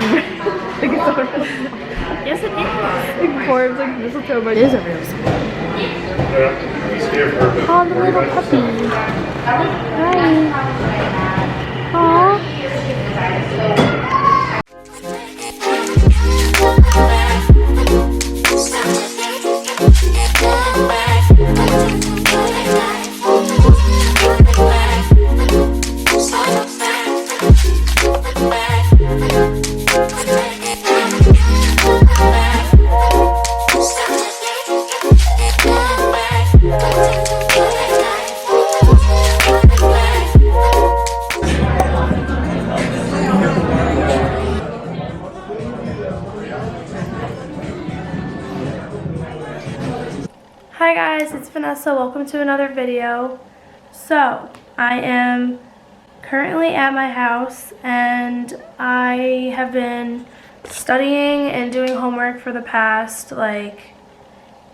Like it's not a real song. Yes, it is. Like Forbes, like mistletoe, but it is a real song. Oh, the little puppy. Hi. Aww. Hi guys, it's Vanessa. Welcome to another video. So, I am currently at my house and I have been studying and doing homework for the past like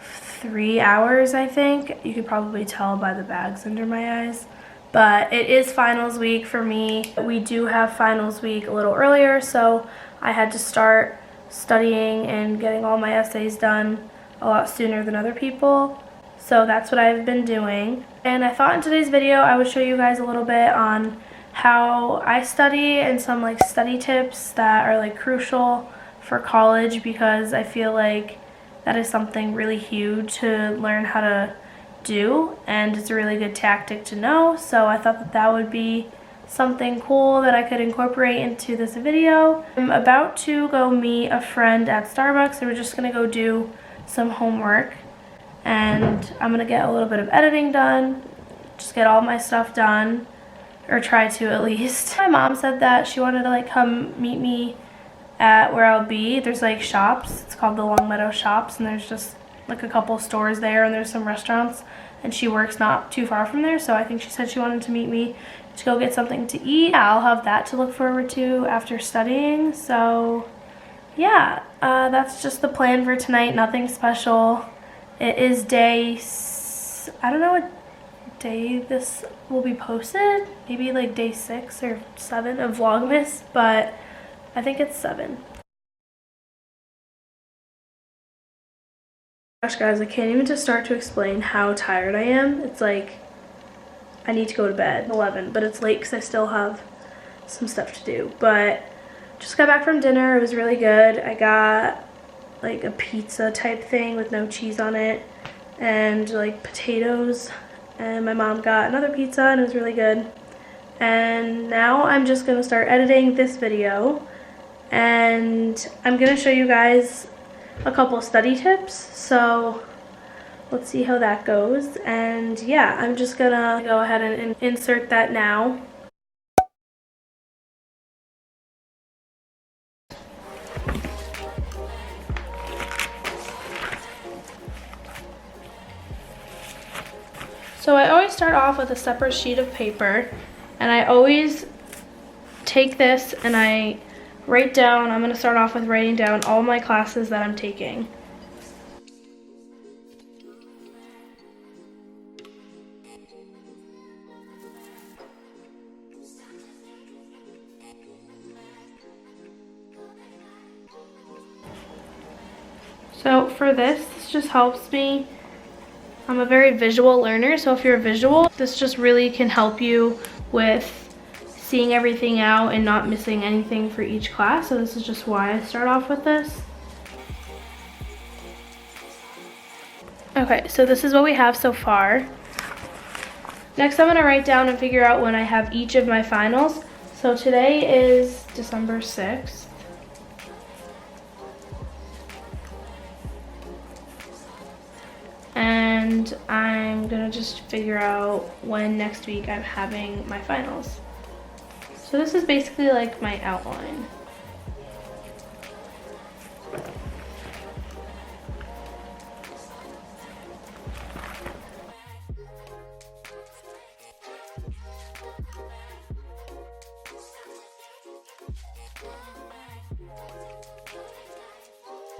3 hours, I think. You could probably tell by the bags under my eyes. But it is finals week for me. We do have finals week a little earlier, so I had to start studying and getting all my essays done a lot sooner than other people. So that's what I've been doing. And I thought in today's video I would show you guys a little bit on how I study and some like study tips that are like crucial for college, because I feel like that is something really huge to learn how to do, and it's a really good tactic to know. So I thought that that would be something cool that I could incorporate into this video. I'm about to go meet a friend at Starbucks, and we're just gonna go do some homework, and I'm gonna get a little bit of editing done, just get all my stuff done, or try to at least. My mom said that she wanted to like come meet me at where I'll be. There's like shops, it's called the Long Meadow Shops, and there's just like a couple stores there, and there's some restaurants, and she works not too far from there, so I think she said she wanted to meet me to go get something to eat. Yeah, I'll have that to look forward to after studying. So yeah, that's just the plan for tonight. Nothing special. It is I don't know what day this will be posted. Maybe like day 6 or 7 of Vlogmas, but I think it's 7. Gosh guys, I can't even just start to explain how tired I am. It's like I need to go to bed 11, but it's late because I still have some stuff to do. But just got back from dinner. It was really good. I got like a pizza type thing with no cheese on it and like potatoes, and my mom got another pizza and it was really good. And now I'm just gonna start editing this video, and I'm gonna show you guys a couple study tips. So let's see how that goes. And yeah, I'm just gonna go ahead and insert that now. So I always start off with a separate sheet of paper, and I always take this and I write down, I'm going to start off with writing down all my classes that I'm taking. So for this just helps me. I'm a very visual learner, so if you're visual, this just really can help you with seeing everything out and not missing anything for each class. So this is just why I start off with this. Okay, so this is what we have so far. Next, I'm gonna write down and figure out when I have each of my finals. So today is December 6th. And I'm gonna just figure out when next week I'm having my finals. So this is basically like my outline.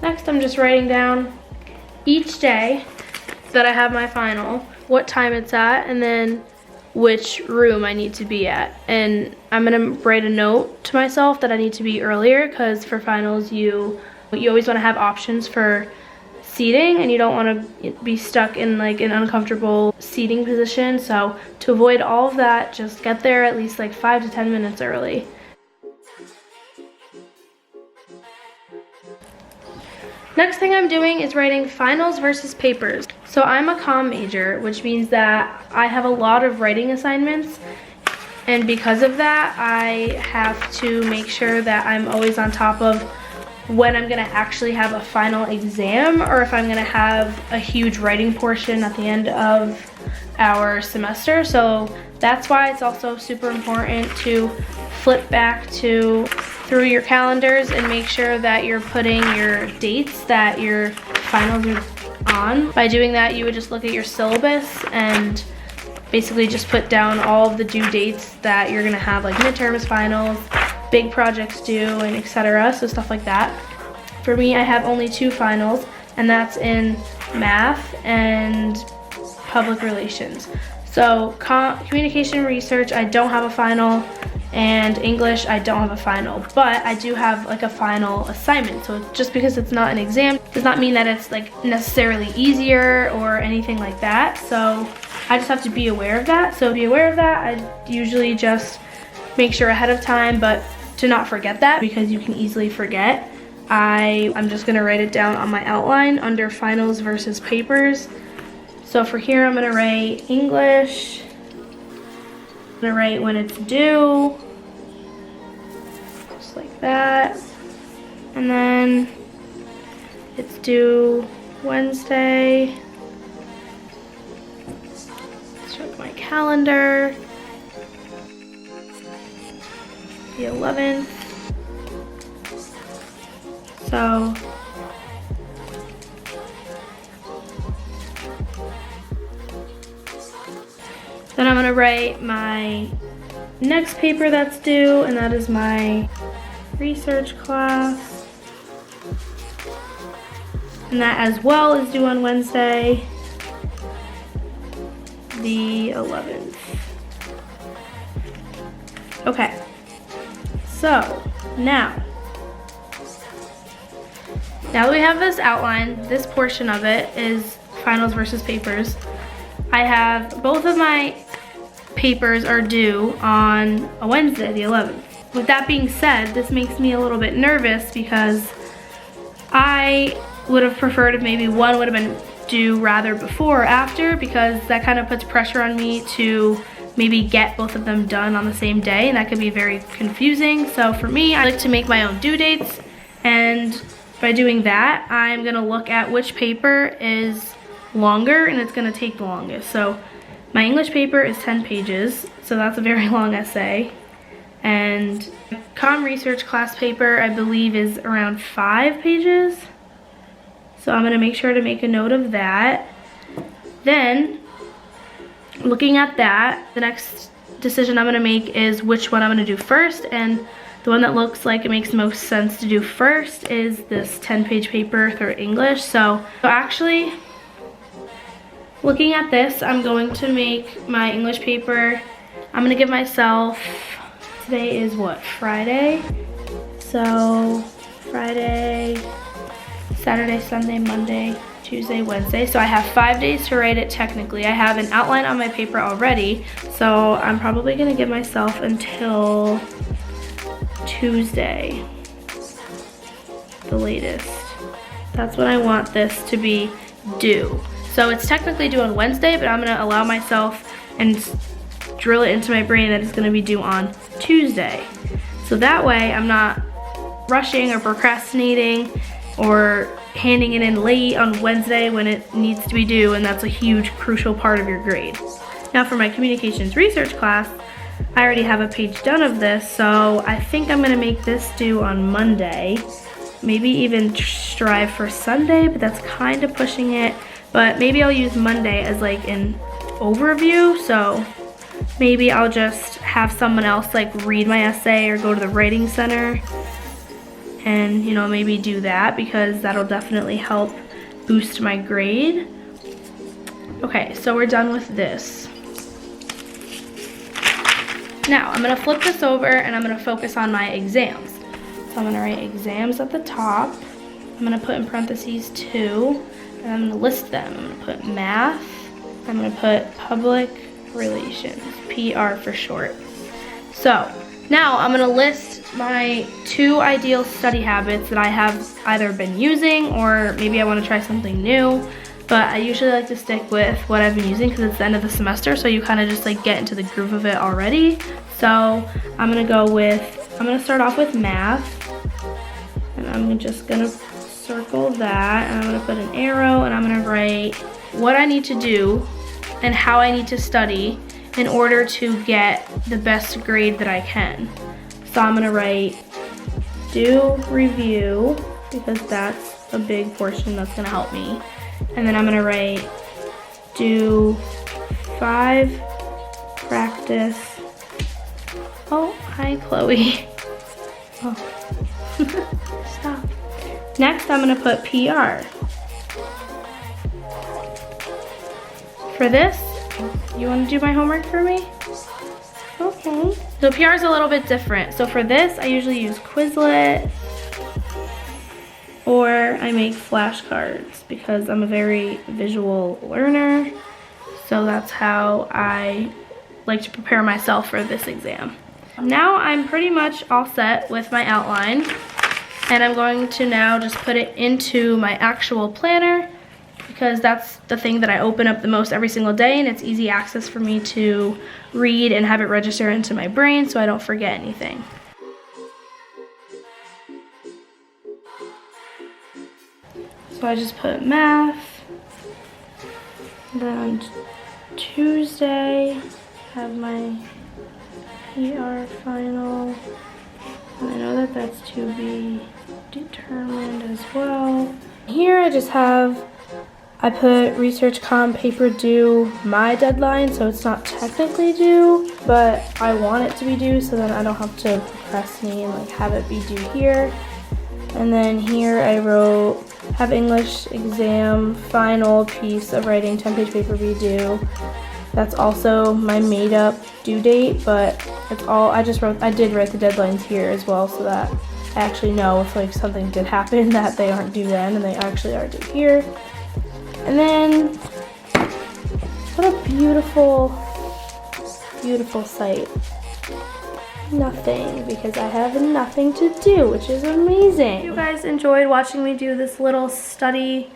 Next, I'm just writing down each day that I have my final, what time it's at, and then which room I need to be at. And I'm gonna write a note to myself that I need to be earlier, because for finals you always want to have options for seating, and you don't want to be stuck in like an uncomfortable seating position. So to avoid all of that, just get there at least like 5 to 10 minutes early. Next thing I'm doing is writing finals versus papers. So I'm a comm major, which means that I have a lot of writing assignments, and because of that, I have to make sure that I'm always on top of when I'm gonna actually have a final exam, or if I'm gonna have a huge writing portion at the end of our semester. So that's why it's also super important to flip back through your calendars and make sure that you're putting your dates that your finals are on. By doing that, you would just look at your syllabus and basically just put down all of the due dates that you're gonna have, like midterms, finals, big projects due, and etc. So stuff like that. For me, I have only 2 finals, and that's in math and public relations. So communication research, I don't have a final, and English, I don't have a final, but I do have like a final assignment. So just because it's not an exam does not mean that it's like necessarily easier or anything like that. So I just have to be aware of that. So to be aware of that, I usually just make sure ahead of time, but to not forget that, because you can easily forget. I'm just gonna write it down on my outline under finals versus papers. So for here, I'm gonna write English. I'm gonna write when it's due, just like that. And then it's due Wednesday. Let's check my calendar. The 11th. So then I'm gonna write my next paper that's due, and that is my research class. And that as well is due on Wednesday, the 11th. Okay, so now that we have this outline, this portion of it is finals versus papers. I have both of my papers are due on a Wednesday, the 11th. With that being said, this makes me a little bit nervous because I would have preferred if maybe one would have been due rather before or after, because that kind of puts pressure on me to maybe get both of them done on the same day, and that could be very confusing. So for me, I like to make my own due dates, and by doing that, I'm gonna look at which paper is longer and it's gonna take the longest. So my English paper is 10 pages, so that's a very long essay. And comm research class paper, I believe, is around 5 pages. So I'm gonna make sure to make a note of that. Then, looking at that, the next decision I'm gonna make is which one I'm gonna do first, and the one that looks like it makes most sense to do first is this 10-page paper through English. So actually, looking at this, I'm going to make my English paper, I'm gonna give myself, today is what, Friday? So Friday, Saturday, Sunday, Monday, Tuesday, Wednesday. So I have 5 days to write it technically. I have an outline on my paper already, so I'm probably gonna give myself until Tuesday, the latest. That's when I want this to be due. So it's technically due on Wednesday, but I'm gonna allow myself and drill it into my brain that it's gonna be due on Tuesday. So that way I'm not rushing or procrastinating or handing it in late on Wednesday when it needs to be due, and that's a huge crucial part of your grade. Now for my communications research class, I already have a page done of this, so I think I'm gonna make this due on Monday. Maybe even strive for Sunday, but that's kind of pushing it. But maybe I'll use Monday as like an overview, so maybe I'll just have someone else like read my essay or go to the writing center and, you know, maybe do that, because that'll definitely help boost my grade. Okay, so we're done with this. Now, I'm gonna flip this over and I'm gonna focus on my exams. So I'm gonna write exams at the top. I'm gonna put in parentheses 2, and I'm gonna list them. I'm gonna put math, I'm gonna put public relations, PR for short. So, now I'm gonna list my 2 ideal study habits that I have either been using or maybe I wanna try something new. But I usually like to stick with what I've been using because it's the end of the semester, so you kind of just like get into the groove of it already. So I'm gonna start off with math, and I'm just gonna circle that, and I'm gonna put an arrow, and I'm gonna write what I need to do and how I need to study in order to get the best grade that I can. So I'm gonna write do review because that's a big portion that's gonna help me. And then I'm gonna write do 5 practice. Oh, hi Chloe. Oh. Stop. Next I'm gonna put PR. For this, you wanna do my homework for me? Okay. So PR is a little bit different. So for this, I usually use Quizlet, or I make flashcards because I'm a very visual learner. So that's how I like to prepare myself for this exam. Now I'm pretty much all set with my outline, and I'm going to now just put it into my actual planner because that's the thing that I open up the most every single day, and it's easy access for me to read and have it register into my brain so I don't forget anything. So I just put math, then on Tuesday have my PR final, and I know that that's to be determined as well. Here I put research comm paper due my deadline, so it's not technically due, but I want it to be due so then I don't have to procrastinate and like have it be due here. And then here I wrote have English exam final piece of writing 10-page paper be due. That's also my made up due date, but it's all I did write the deadlines here as well so that I actually know if like something did happen that they aren't due then and they actually are due here. And then what a beautiful, beautiful site. Nothing, because I have nothing to do, which is amazing. If you guys enjoyed watching me do this little study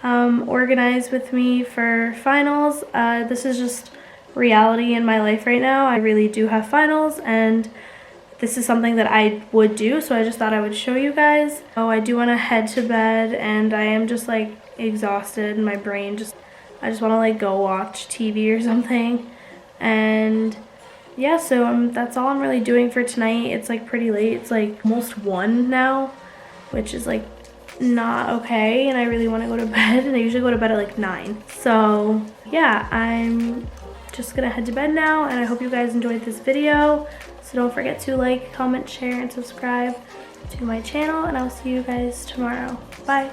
organize with me for finals. This is just reality in my life right now. I really do have finals, and this is something that I would do, so I just thought I would show you guys. Oh, I do want to head to bed, and I am just like exhausted, and my brain I just want to like go watch TV or something. And yeah, so that's all I'm really doing for tonight. It's like pretty late. It's like almost 1 now, which is like not okay, and I really want to go to bed, and I usually go to bed at like 9. So yeah, I'm just gonna head to bed now, and I hope you guys enjoyed this video. So don't forget to like, comment, share, and subscribe to my channel, and I'll see you guys tomorrow. Bye.